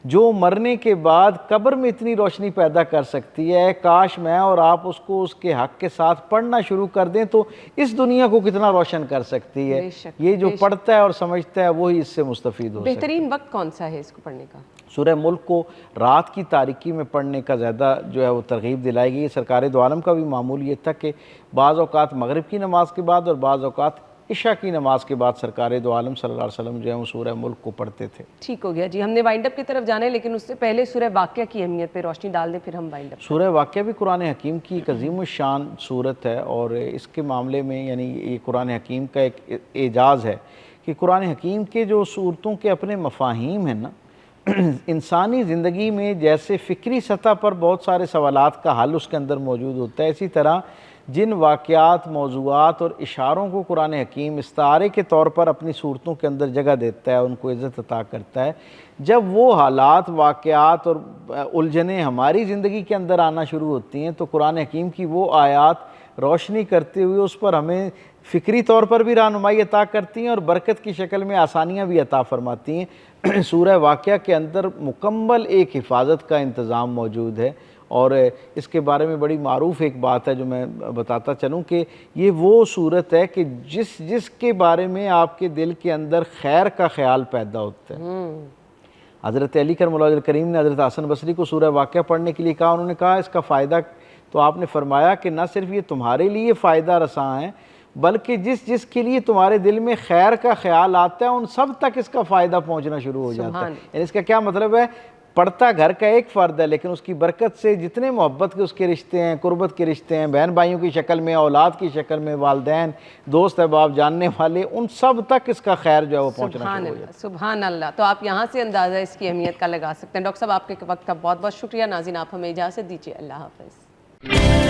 جو مرنے کے بعد قبر میں اتنی روشنی پیدا کر سکتی ہے, کاش میں اور آپ اس کو اس کے حق کے ساتھ پڑھنا شروع کر دیں تو اس دنیا کو کتنا روشن کر سکتی ہے. بے شک، یہ جو پڑھتا ہے اور سمجھتا ہے وہی اس سے مستفید ہو سکتا ہے. بہترین وقت کون سا ہے اس کو پڑھنے کا؟ سورہ ملک کو رات کی تاریکی میں پڑھنے کا زیادہ جو ہے وہ ترغیب دلائی گئی. سرکار دو عالم کا بھی معمول یہ تھا کہ بعض اوقات مغرب کی نماز کے بعد اور بعض اوقات عشاء کی نماز کے بعد سرکار دو عالم صلی اللہ علیہ وسلم جو ہے وہ سورہ ملک کو پڑھتے تھے. ٹھیک ہو گیا جی, ہم نے وائنڈ اپ کی طرف جانا ہے, لیکن اس سے پہلے سورہ واقعہ کی اہمیت پہ روشنی ڈال دیں, پھر ہم وائنڈ اپ. سورہ واقعہ بھی قرآن حکیم کی ایک عظیم الشان صورت ہے, اور اس کے معاملے میں یعنی یہ قرآن حکیم کا ایک اعجاز ہے کہ قرآن حکیم کے جو صورتوں کے اپنے مفاہیم ہیں نا, انسانی زندگی میں جیسے فکری سطح پر بہت سارے سوالات کا حل اس کے اندر موجود ہوتا ہے, اسی طرح جن واقعات, موضوعات اور اشاروں کو قرآن حکیم استعارے کے طور پر اپنی صورتوں کے اندر جگہ دیتا ہے, ان کو عزت عطا کرتا ہے, جب وہ حالات, واقعات اور الجھنیں ہماری زندگی کے اندر آنا شروع ہوتی ہیں تو قرآن حکیم کی وہ آیات روشنی کرتے ہوئے اس پر ہمیں فکری طور پر بھی رہنمائی عطا کرتی ہیں اور برکت کی شکل میں آسانیاں بھی عطا فرماتی ہیں. سورہ واقعہ کے اندر مکمل ایک حفاظت کا انتظام موجود ہے, اور اس کے بارے میں بڑی معروف ایک بات ہے جو میں بتاتا چلوں کہ یہ وہ صورت ہے کہ جس کے بارے میں آپ کے دل کے اندر خیر کا خیال پیدا ہوتا ہے. حضرت علی کرم اللہ وجہ الکریم نے حضرت حسن بصری کو سورہ واقعہ پڑھنے کے لیے کہا, انہوں نے کہا اس کا فائدہ, تو آپ نے فرمایا کہ نہ صرف یہ تمہارے لیے فائدہ رساں ہے بلکہ جس کے لیے تمہارے دل میں خیر کا خیال آتا ہے ان سب تک اس کا فائدہ پہنچنا شروع ہو جاتا ہے. یعنی اس کا کیا مطلب ہے, پڑھتا گھر کا ایک فرد ہے لیکن اس کی برکت سے جتنے محبت کے اس کے رشتے ہیں, قربت کے رشتے ہیں, بہن بھائیوں کی شکل میں, اولاد کی شکل میں, والدین, دوست احباب, جاننے والے, ان سب تک اس کا خیر جو ہے وہ پہنچنا شروع ہو جاتا ہے. سبحان اللہ. تو آپ یہاں سے اندازہ اس کی اہمیت کا لگا سکتے ہیں. ڈاکٹر صاحب آپ کے وقت کا بہت بہت شکریہ. ناظرین آپ ہمیں اجازت دیجیے. اللہ حافظ.